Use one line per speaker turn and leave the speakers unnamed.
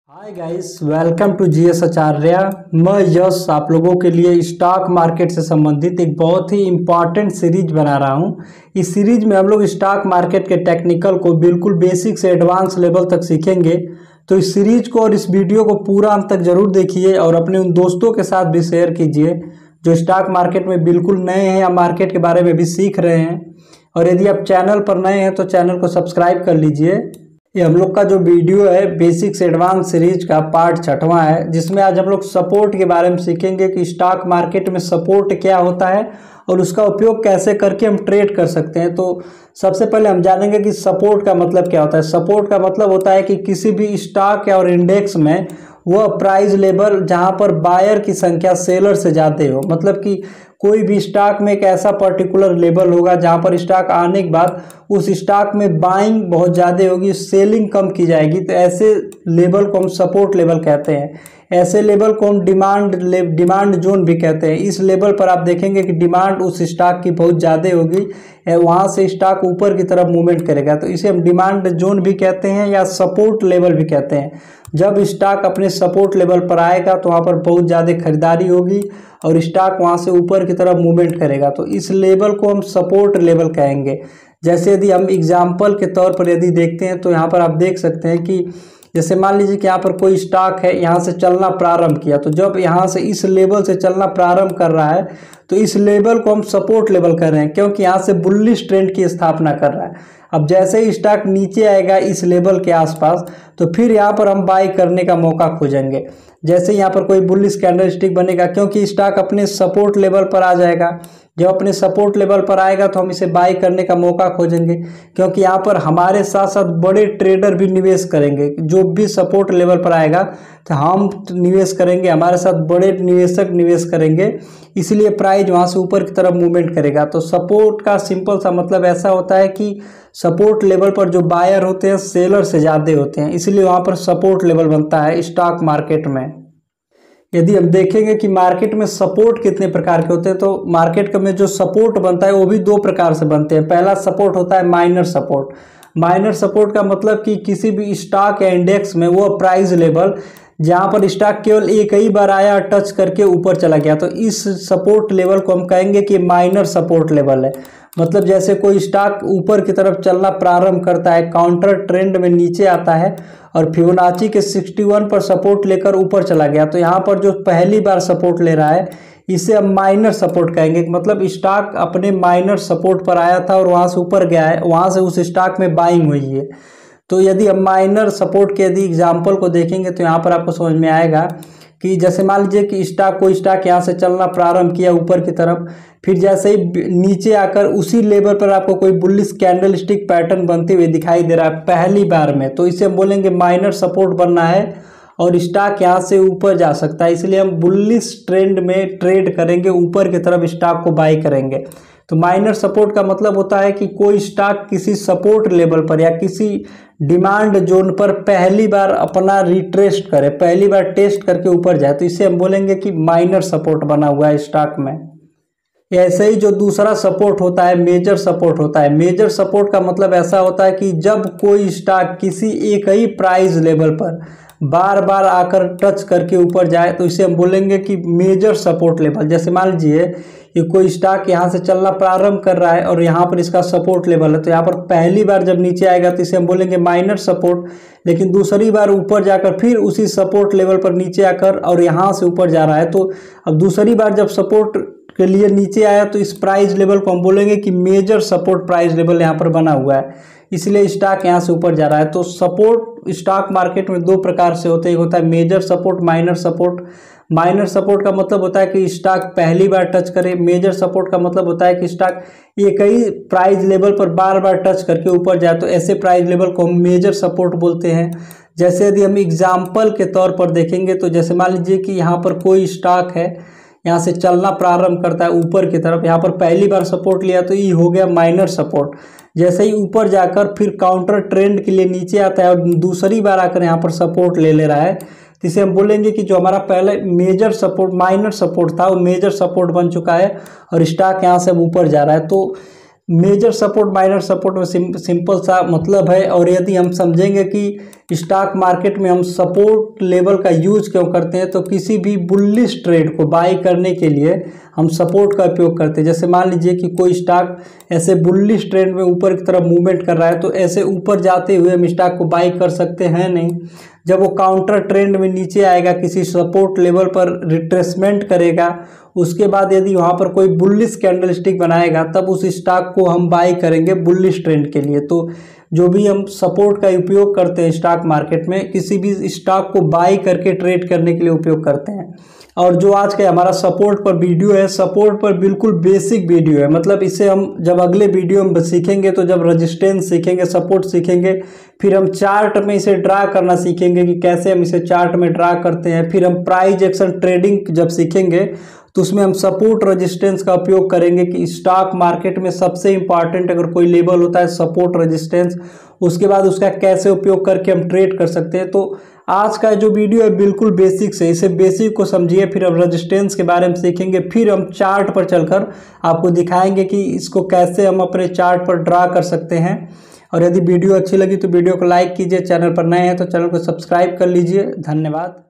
Hi guys, welcome to GS Acharya. मैं यश आप लोगों के लिए स्टॉक मार्केट से संबंधित एक बहुत ही इम्पॉर्टेंट सीरीज बना रहा हूं। इस सीरीज में हम लोग स्टॉक मार्केट के टेक्निकल को बिल्कुल बेसिक से एडवांस लेवल तक सीखेंगे। तो इस सीरीज को और इस वीडियो को पूरा अंत तक जरूर देखिए और अपने उन दोस्तों के साथ भी शेयर कीजिए जो स्टॉक मार्केट में बिल्कुल नए हैं या मार्केट के बारे में भी सीख रहे हैं। और यदि आप चैनल पर नए हैं तो चैनल को सब्सक्राइब कर लीजिए। ये हम लोग का जो वीडियो है बेसिक से एडवांस सीरीज का पार्ट 6वां है, जिसमें आज हम लोग सपोर्ट के बारे में सीखेंगे कि स्टॉक मार्केट में सपोर्ट क्या होता है और उसका उपयोग कैसे करके हम ट्रेड कर सकते हैं। तो सबसे पहले हम जानेंगे कि सपोर्ट का मतलब क्या होता है। सपोर्ट का मतलब होता है कि किसी भी स्टॉक या और इंडेक्स में वह प्राइस लेवल जहां पर बायर की संख्या सेलर से ज़्यादा हो, मतलब कि कोई भी स्टॉक में एक ऐसा पर्टिकुलर लेवल होगा जहां पर स्टॉक आने के बाद उस स्टॉक में बाइंग बहुत ज़्यादा होगी, सेलिंग कम की जाएगी। तो ऐसे लेवल को हम सपोर्ट लेवल कहते हैं। ऐसे लेवल को हम डिमांड जोन भी कहते हैं। इस लेवल पर आप देखेंगे कि डिमांड उस स्टॉक की बहुत ज़्यादा होगी, वहाँ से स्टॉक ऊपर की तरफ मूवमेंट करेगा। तो इसे हम डिमांड जोन भी कहते हैं या सपोर्ट लेवल भी कहते हैं। जब स्टॉक अपने सपोर्ट लेवल पर आएगा तो वहाँ पर बहुत ज़्यादा खरीदारी होगी और स्टॉक वहाँ से ऊपर की तरफ मूवमेंट करेगा। तो इस लेवल को हम सपोर्ट लेवल कहेंगे। जैसे यदि हम एग्जाम्पल के तौर पर यदि देखते हैं तो यहाँ पर आप देख सकते हैं कि जैसे मान लीजिए कि यहाँ पर कोई स्टॉक है, यहाँ से चलना प्रारंभ किया, तो जब यहाँ से इस लेवल से चलना प्रारंभ कर रहा है तो इस लेवल को हम सपोर्ट लेवल कर रहे हैं, क्योंकि यहाँ से बुलिश ट्रेंड की स्थापना कर रहा है। अब जैसे ही स्टॉक नीचे आएगा इस लेवल के आसपास तो फिर यहाँ पर हम बाई करने का मौका खोजेंगे। जैसे यहाँ पर कोई बुलिश कैंडलस्टिक बनेगा, क्योंकि स्टॉक अपने सपोर्ट लेवल पर आ जाएगा। जब अपने सपोर्ट लेवल पर आएगा तो हम इसे बाई करने का मौका खोजेंगे, क्योंकि यहाँ पर हमारे साथ साथ बड़े ट्रेडर भी निवेश करेंगे। जो भी सपोर्ट लेवल पर आएगा तो हम निवेश करेंगे, हमारे साथ बड़े निवेशक निवेश करेंगे, इसलिए प्राइस वहाँ से ऊपर की तरफ मूवमेंट करेगा। तो सपोर्ट का सिंपल सा मतलब ऐसा होता है कि सपोर्ट लेवल पर जो बायर होते हैं सेलर से ज़्यादा होते हैं, इसलिए वहाँ पर सपोर्ट लेवल बनता है स्टॉक मार्केट में। यदि हम देखेंगे कि मार्केट में सपोर्ट कितने प्रकार के होते हैं, तो मार्केट में जो सपोर्ट बनता है वो भी दो प्रकार से बनते हैं। पहला सपोर्ट होता है माइनर सपोर्ट। माइनर सपोर्ट का मतलब कि किसी भी स्टॉक या इंडेक्स में वो प्राइस लेवल जहाँ पर स्टॉक केवल एक ही बार आया, टच करके ऊपर चला गया, तो इस सपोर्ट लेवल को हम कहेंगे कि माइनर सपोर्ट लेवल है। मतलब जैसे कोई स्टॉक ऊपर की तरफ चलना प्रारंभ करता है, काउंटर ट्रेंड में नीचे आता है और फिबोनाची के 61 पर सपोर्ट लेकर ऊपर चला गया, तो यहाँ पर जो पहली बार सपोर्ट ले रहा है इसे हम माइनर सपोर्ट कहेंगे। मतलब स्टॉक अपने माइनर सपोर्ट पर आया था और वहाँ से ऊपर गया है, वहाँ से उस स्टॉक में बाइंग हुई है। तो यदि हम माइनर सपोर्ट के यदि एग्जाम्पल को देखेंगे तो यहाँ पर आपको समझ में आएगा कि जैसे मान लीजिए कि कोई स्टॉक यहाँ से चलना प्रारंभ किया ऊपर की तरफ, फिर जैसे ही नीचे आकर उसी लेवल पर आपको कोई बुलिश कैंडलस्टिक पैटर्न बनते हुए दिखाई दे रहा है पहली बार में, तो इसे हम बोलेंगे माइनर सपोर्ट बनना है और स्टॉक यहाँ से ऊपर जा सकता है, इसलिए हम बुलिश ट्रेंड में ट्रेड करेंगे, ऊपर की तरफ स्टॉक को बाई करेंगे। तो माइनर सपोर्ट का मतलब होता है कि कोई स्टॉक किसी सपोर्ट लेवल पर या किसी डिमांड जोन पर पहली बार अपना रिट्रेस्ट करे, पहली बार टेस्ट करके ऊपर जाए, तो इसे हम बोलेंगे कि माइनर सपोर्ट बना हुआ है स्टॉक में। ऐसे ही जो दूसरा सपोर्ट होता है मेजर सपोर्ट होता है। मेजर सपोर्ट का मतलब ऐसा होता है कि जब कोई स्टॉक किसी एक ही प्राइस लेवल पर बार बार आकर टच करके ऊपर जाए तो इसे हम बोलेंगे कि मेजर सपोर्ट लेवल। जैसे मान लीजिए कि कोई स्टॉक यहाँ से चलना प्रारंभ कर रहा है और यहाँ पर इसका सपोर्ट लेवल है, तो यहाँ पर पहली बार जब नीचे आएगा तो इसे हम बोलेंगे माइनर सपोर्ट, लेकिन दूसरी बार ऊपर जाकर फिर उसी सपोर्ट लेवल पर नीचे आकर और यहाँ से ऊपर जा रहा है, तो अब दूसरी बार जब सपोर्ट के लिए नीचे आया तो इस प्राइस लेवल को हम बोलेंगे कि मेजर सपोर्ट प्राइस लेवल यहाँ पर बना हुआ है, इसलिए स्टॉक यहाँ से ऊपर जा रहा है। तो सपोर्ट स्टॉक मार्केट में दो प्रकार से होते हैं, एक होता है major support, minor support. Minor support का मतलब होता है कि स्टॉक पहली बार टच करे, मेजर सपोर्ट का मतलब होता है कि स्टॉक एक ही प्राइस लेवल पर बार बार टच करके ऊपर जाए, तो ऐसे प्राइस लेवल को हम मेजर सपोर्ट बोलते हैं। जैसे यदि हम एग्जाम्पल के तौर पर देखेंगे तो जैसे मान लीजिए कि यहाँ पर कोई स्टॉक है, यहाँ से चलना प्रारंभ करता है ऊपर की तरफ, यहाँ पर पहली बार सपोर्ट लिया तो ये हो गया माइनर सपोर्ट। जैसे ही ऊपर जाकर फिर काउंटर ट्रेंड के लिए नीचे आता है और दूसरी बार आकर यहाँ पर सपोर्ट ले रहा है, तो इसे हम बोलेंगे कि जो हमारा पहले मेजर सपोर्ट माइनर सपोर्ट था वो मेजर सपोर्ट बन चुका है और स्टॉक यहाँ से ऊपर जा रहा है। तो मेजर सपोर्ट माइनर सपोर्ट में सिंपल सा मतलब है। और यदि हम समझेंगे कि स्टॉक मार्केट में हम सपोर्ट लेवल का यूज क्यों करते हैं, तो किसी भी बुलिश ट्रेड को बाई करने के लिए हम सपोर्ट का उपयोग करते हैं। जैसे मान लीजिए कि कोई स्टॉक ऐसे बुलिश ट्रेंड में ऊपर की तरफ मूवमेंट कर रहा है, तो ऐसे ऊपर जाते हुए हम स्टॉक को बाई कर सकते हैं नहीं। जब वो काउंटर ट्रेंड में नीचे आएगा, किसी सपोर्ट लेवल पर रिट्रेसमेंट करेगा, उसके बाद यदि वहाँ पर कोई बुलिश कैंडलस्टिक बनाएगा, तब उस स्टॉक को हम बाई करेंगे बुलिश ट्रेंड के लिए। तो जो भी हम सपोर्ट का उपयोग करते हैं स्टॉक मार्केट में, किसी भी स्टॉक को बाई करके ट्रेड करने के लिए उपयोग करते हैं। और जो आज का हमारा सपोर्ट पर वीडियो है, सपोर्ट पर बिल्कुल बेसिक वीडियो है, मतलब इसे हम जब अगले वीडियो में सीखेंगे, तो जब रेजिस्टेंस सीखेंगे, सपोर्ट सीखेंगे, फिर हम चार्ट में इसे ड्रा करना सीखेंगे कि कैसे हम इसे चार्ट में ड्रा करते हैं। फिर हम प्राइस एक्शन ट्रेडिंग जब सीखेंगे, तो उसमें हम सपोर्ट रेजिस्टेंस का उपयोग करेंगे कि स्टॉक मार्केट में सबसे इंपॉर्टेंट अगर कोई लेवल होता है सपोर्ट रेजिस्टेंस, उसके बाद उसका कैसे उपयोग करके हम ट्रेड कर सकते हैं। तो आज का जो वीडियो है बिल्कुल बेसिक से, इसे बेसिक को समझिए, फिर हम रेजिस्टेंस के बारे में सीखेंगे, फिर हम चार्ट पर चलकर आपको दिखाएंगे कि इसको कैसे हम अपने चार्ट पर ड्रा कर सकते हैं। और यदि वीडियो अच्छी लगी तो वीडियो को लाइक कीजिए, चैनल पर नए हैं तो चैनल को सब्सक्राइब कर लीजिए। धन्यवाद।